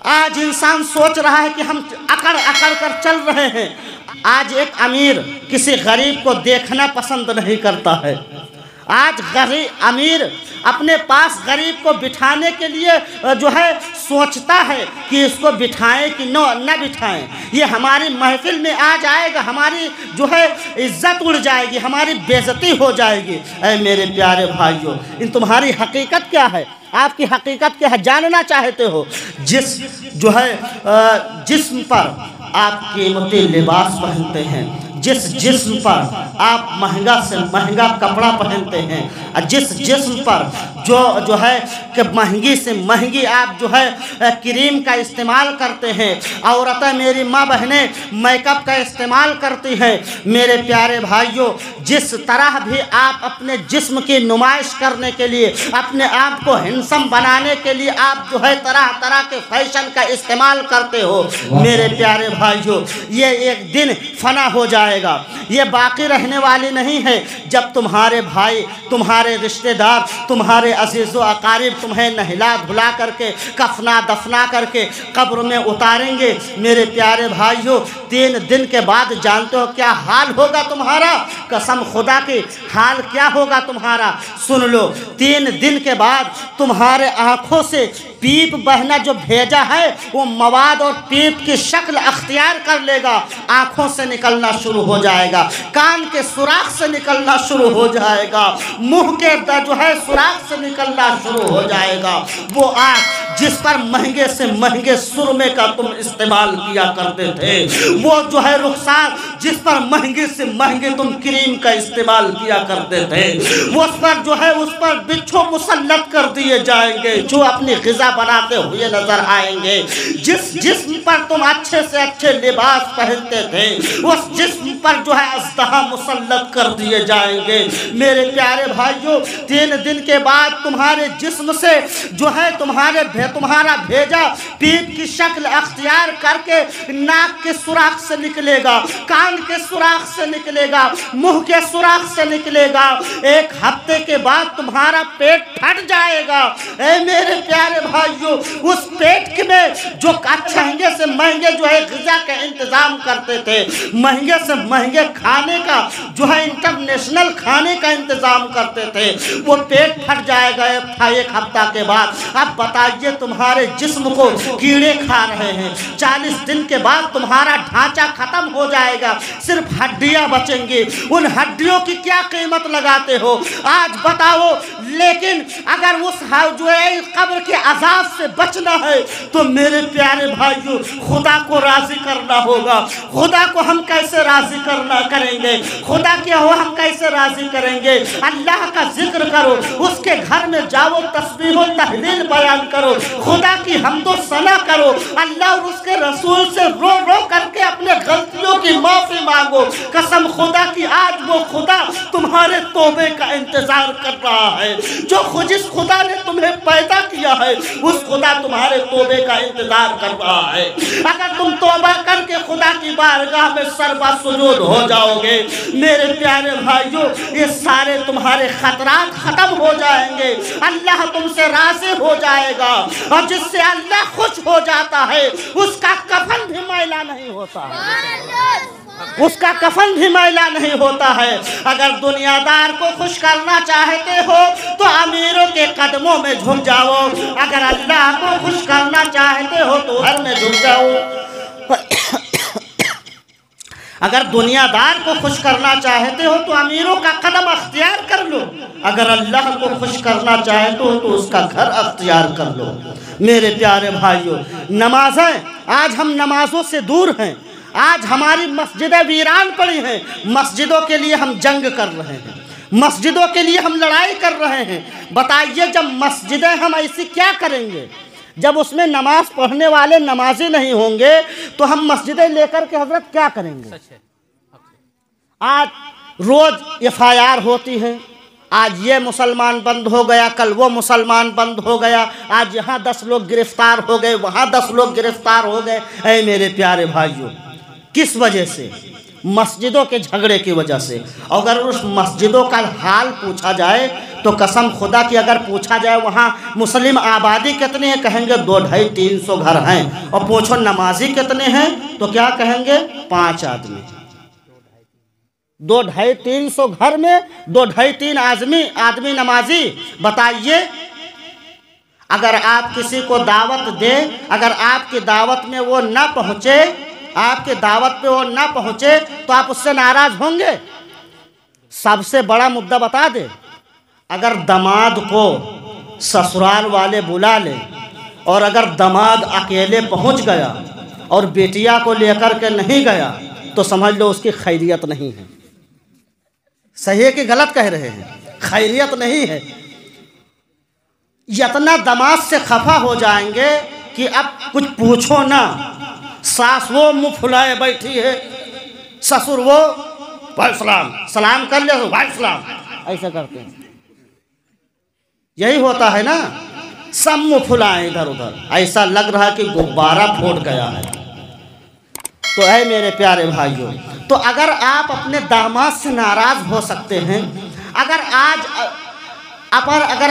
आज इंसान सोच रहा है कि हम अकड़ अकड़ कर चल रहे हैं। आज एक अमीर किसी गरीब को देखना पसंद नहीं करता है। आज अमीर अपने पास गरीब को बिठाने के लिए जो है सोचता है कि इसको बिठाएं कि न बिठाएं। ये हमारी महफिल में आ जाएगा, हमारी जो है इज्जत उड़ जाएगी, हमारी बेइज्जती हो जाएगी। ऐ मेरे प्यारे भाइयों, इन तुम्हारी हकीकत क्या है? आपकी हकीकत क्या है जानना चाहते हो? जो है जिस्म पर आप कीमती लिबास पहनते हैं, जिस जिस्म पर आप महंगा से महंगा कपड़ा पहनते हैं, जिस जिस्म पर जो है कि महंगी से महंगी आप जो है क्रीम का इस्तेमाल करते हैं, औरतें मेरी माँ बहनें मेकअप का इस्तेमाल करती हैं। मेरे प्यारे भाइयों, जिस तरह भी आप अपने जिस्म की नुमाइश करने के लिए, अपने आप को हैंडसम बनाने के लिए आप जो है तरह तरह के फैशन का इस्तेमाल करते हो, मेरे प्यारे भाइयों, ये एक दिन फना हो जाएगा, ये बाकी रहने वाली नहीं है। जब तुम्हारे भाई, तुम्हारे रिश्तेदार, तुम्हारे अजीज़ो अकारिब तुम्हें नहला धुला करके कफना दफना करके कब्र में उतारेंगे, मेरे प्यारे भाइयों, 3 दिन के बाद जानते हो क्या हाल होगा तुम्हारा? कसम खुदा की, हाल क्या होगा तुम्हारा सुन लो। 3 दिन के बाद तुम्हारे आँखों से पीप बहना जो भेजा है वो मवाद और पीप की शक्ल अख्तियार कर लेगा, आँखों से निकलना शुरू हो जाएगा, कान के सुराख से निकलना शुरू हो जाएगा, मुंह के जो है सुराख से निकलना शुरू हो जाएगा। वो आँख जिस पर महंगे से महंगे सुरमे का तुम इस्तेमाल किया करते थे, वो जो है रुखसार जिस पर महंगे से महंगे तुम क्रीम का इस्तेमाल किया करते थे, वो उस पर जो है उस पर बिच्छू मुसल्लत कर दिए जाएंगे जो अपनी ग़िज़ा बनाते हुए नजर आएंगे। जिस जिस्म पर तुम अच्छे से अच्छे लिबास पहनते थे, उस जिस्म पर जो है अज़दहा मुसल्लत कर दिए जाएंगे। मेरे प्यारे भाइयों, 3 दिन के बाद तुम्हारे जिस्म से जो है तुम्हारा भेजा पीप की शक्ल अख्तियार करके नाक के सुराख से निकलेगा, कान के सुराख से निकलेगा, मुंह के सुराख से निकलेगा। 1 हफ्ते के बाद तुम्हारा पेट फट जाएगा। ऐ मेरे प्यारे भाइयों, उस पेट में जो महंगे से महंगे जो है ग़िज़ा का इंतज़ाम करते थे, महंगे से महंगे खाने का जो है इंटरनेशनल खाने का इंतज़ाम करते थे, वो पेट फट जाएगा 1 हफ्ता के बाद। अब बताइए, तुम्हारे जिस्म को कीड़े खा रहे हैं। 40 दिन के बाद तुम्हारा ढांचा खत्म हो जाएगा, सिर्फ हड्डियां बचेंगी। उन हड्डियों की क्या कीमत लगाते हो आज बताओ? लेकिन अगर उस जो है कब्र के अजाब से बचना है तो मेरे प्यारे भाइयों, खुदा को राजी करना होगा। खुदा को हम कैसे राजी करेंगे? खुदा क्या हो हम कैसे राजी करेंगे? अल्लाह का जिक्र करो, उसके घर में जाओ, तस्बीह और तहलील बयान करो, खुदा की हम्दो सना करो, अल्लाह और उसके रसूल से रो रो करके अपने गलतियों की माफ़ी मांगो। कसम खुदा की, आज वो खुदा तुम्हारे तौबे का इंतजार कर रहा है। जो जिस खुदा ने तुम्हें पैदा किया है, उस खुदा तुम्हारे तौबे का इंतजार कर रहा है। अगर तुम तौबा करके खुदा की बारगाह में सरबा सुजूद हो जाओगे, मेरे प्यारे भाइयों, ये सारे तुम्हारे खतरात खत्म हो जाएंगे, अल्लाह तुमसे राज़ी हो जाएगा। और जिससे अल्लाह खुश हो जाता है उसका कफन भी मैला नहीं होता है, उसका कफन भी मैला नहीं होता है। अगर दुनियादार को खुश करना चाहते हो तो अमीरों के कदमों में झुक जाओ, अगर अल्लाह को खुश करना चाहते हो तो घर में झुक जाओ। अगर दुनियादार को खुश करना चाहते हो तो अमीरों का कदम अख्तियार कर लो, अगर अल्लाह को खुश करना चाहते हो तो उसका घर अख्तियार कर लो। मेरे प्यारे भाइयों, नमाज़ें, आज हम नमाजों से दूर हैं, आज हमारी मस्जिदें वीरान पड़ी हैं। मस्जिदों के लिए हम जंग कर रहे हैं, मस्जिदों के लिए हम लड़ाई कर रहे हैं। बताइए, जब मस्जिदें हम ऐसी क्या करेंगे? जब उसमें नमाज पढ़ने वाले नमाजी नहीं होंगे तो हम मस्जिदें लेकर के हजरत क्या करेंगे? आज रोज FIR होती है, आज ये मुसलमान बंद हो गया, कल वो मुसलमान बंद हो गया, आज यहाँ 10 लोग गिरफ्तार हो गए, वहाँ 10 लोग गिरफ्तार हो गए। ऐ मेरे प्यारे भाइयों, किस वजह से? मस्जिदों के झगड़े की वजह से। अगर उस मस्जिदों का हाल पूछा जाए तो कसम खुदा की अगर पूछा जाए वहाँ मुस्लिम आबादी कितनी है, कहेंगे 200-250-300 घर हैं। और पूछो नमाजी कितने हैं, तो क्या कहेंगे 5 आदमी। 200-250-300 घर में 2-250-3 आदमी नमाजी। बताइए, अगर आप किसी को दावत दें, अगर आपकी दावत में वो ना पहुँचे, आपके दावत पे वो ना पहुँचे, तो आप उससे नाराज़ होंगे। सबसे बड़ा मुद्दा बता दे, अगर दामाद को ससुराल वाले बुला ले और अगर दामाद अकेले पहुंच गया और बेटिया को लेकर के नहीं गया, तो समझ लो उसकी खैरियत नहीं है। सही है कि गलत कह रहे हैं? खैरियत नहीं है। इतना दामाद से खफा हो जाएंगे कि अब कुछ पूछो ना। सास वो मुँह फुलाए बैठी है, ससुर वो भाई सलाम कर ले, भाई सलाम, ऐसा करते हैं। यही होता है ना, सब मुँह फुलाए इधर उधर, ऐसा लग रहा है कि गुब्बारा फूट गया है। तो है मेरे प्यारे भाइयों, तो अगर आप अपने दामाद से नाराज़ हो सकते हैं, अगर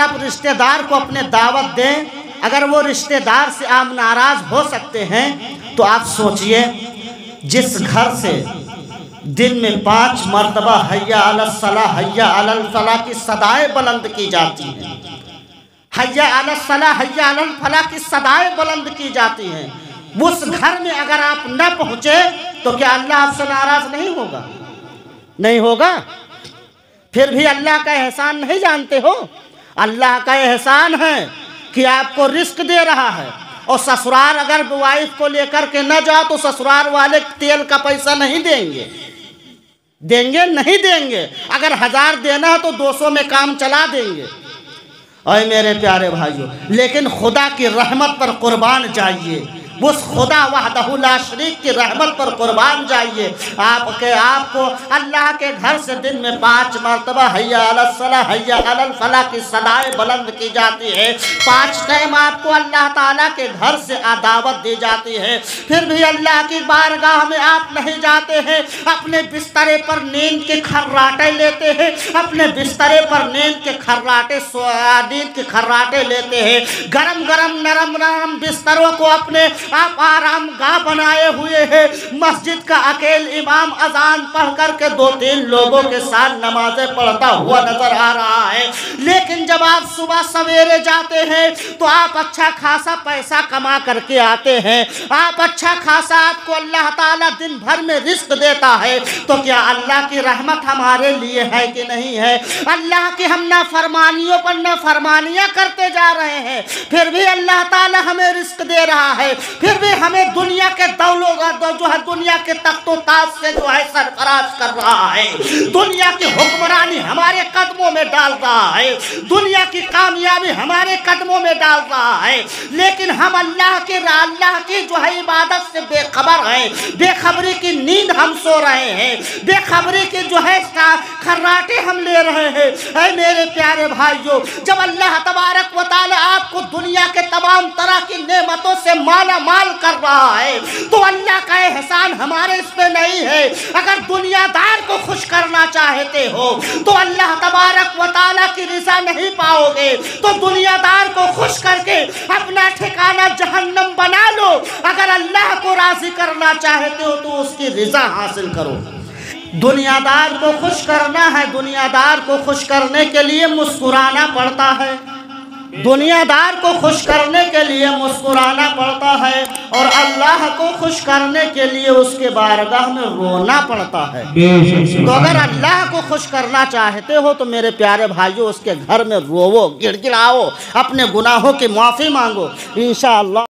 आप रिश्तेदार को अपने दावत दें, अगर वो रिश्तेदार से आप नाराज़ हो सकते हैं, तो आप सोचिए जिस घर से दिन में 5 मरतबा हैया अलल सलाह हैया अलल फलाह की सदाएं बुलंद की जाती हैं, हैया अलल सलाह हैया अलल फलाह की सदाएं बुलंद की जाती हैं, उस घर में अगर आप न पहुँचे तो क्या अल्लाह आपसे नाराज़ नहीं होगा? नहीं होगा। फिर भी अल्लाह का एहसान नहीं जानते हो? अल्लाह का एहसान है कि आपको रिस्क दे रहा है। और ससुराल अगर वाइफ को लेकर के न जाओ तो ससुराल वाले तेल का पैसा नहीं देंगे, देंगे नहीं देंगे। अगर 1000 देना है तो 200 में काम चला देंगे। और मेरे प्यारे भाइयों, लेकिन खुदा की रहमत पर कुर्बान जाइए, उस खुदा वहदहु ला शरीक की रहमत पर कुर्बान जाइए। आपको अल्लाह के घर से दिन में 5 मरतबा हैया अलल सलाह हैया अलल फलाह की सदाएं बुलंद की जाती है। 5 टाइम आपको अल्लाह ताला के घर से दावत दी जाती है, फिर भी अल्लाह की बारगाह में आप नहीं जाते हैं। अपने बिस्तरे पर नींद के खर्राटे लेते हैं, अपने बिस्तरे पर नींद के खर्राटे लेते हैं। गरम गरम नरम नरम बिस्तरों को अपने आप आराम गाह बनाए हुए हैं। मस्जिद का अकेले इमाम अजान पढ़ करके 2-3 लोगों के साथ नमाजें पढ़ता हुआ नजर आ रहा है। लेकिन जब आप सुबह सवेरे जाते हैं तो आप अच्छा खासा पैसा कमा करके आते हैं, आप अच्छा खासा, आपको अल्लाह ताला दिन भर में रिस्क देता है। तो क्या अल्लाह की रहमत हमारे लिए है कि नहीं है? अल्लाह की हम नाफरमानियों पर नाफरमानियां करते जा रहे हैं, फिर भी अल्लाह ताला हमें रिस्क दे रहा है, फिर भी हमें दुनिया के जो है दुनिया के तख्तो ताज से जो है सरफराज कर रहा है। दुनिया की हुक्मरानी हमारे कदमों में डाल रहा है, दुनिया की कामयाबी हमारे कदमों में डाल रहा है। लेकिन हम अल्लाह की जो है इबादत से बेखबर हैं, बेखबरी की नींद हम सो रहे हैं, बेखबरी की जो है खर्राटे हम ले रहे हैं। ऐ मेरे प्यारे भाइयों, जब अल्लाह तबारक व तआला आपको दुनिया के तमाम तरह की नेमतों से माला माल कर रहा है, तो अल्लाह का एहसान हमारे इस पे नहीं है। अगर दुनियादार को खुश करना चाहते हो तो अल्लाह तबारक व तआला की रिज़ा नहीं पाओगे, तो दुनियादार को खुश करके अपना ठिकाना जहन्नम बना लो। अगर अल्लाह को राज़ी करना चाहते हो तो उसकी रिज़ा हासिल करो। दुनियादार को खुश करना है, दुनियादार को खुश करने के लिए मुस्कुराना पड़ता है, दुनियादार को खुश करने के लिए मुस्कुराना पड़ता है, और अल्लाह को खुश करने के लिए उसके बारगाह में रोना पड़ता है। तो अगर अल्लाह को खुश करना चाहते हो तो मेरे प्यारे भाइयों उसके घर में रोवो, गिड़गिड़ाओ, अपने गुनाहों की माफ़ी मांगो, इंशाअल्लाह।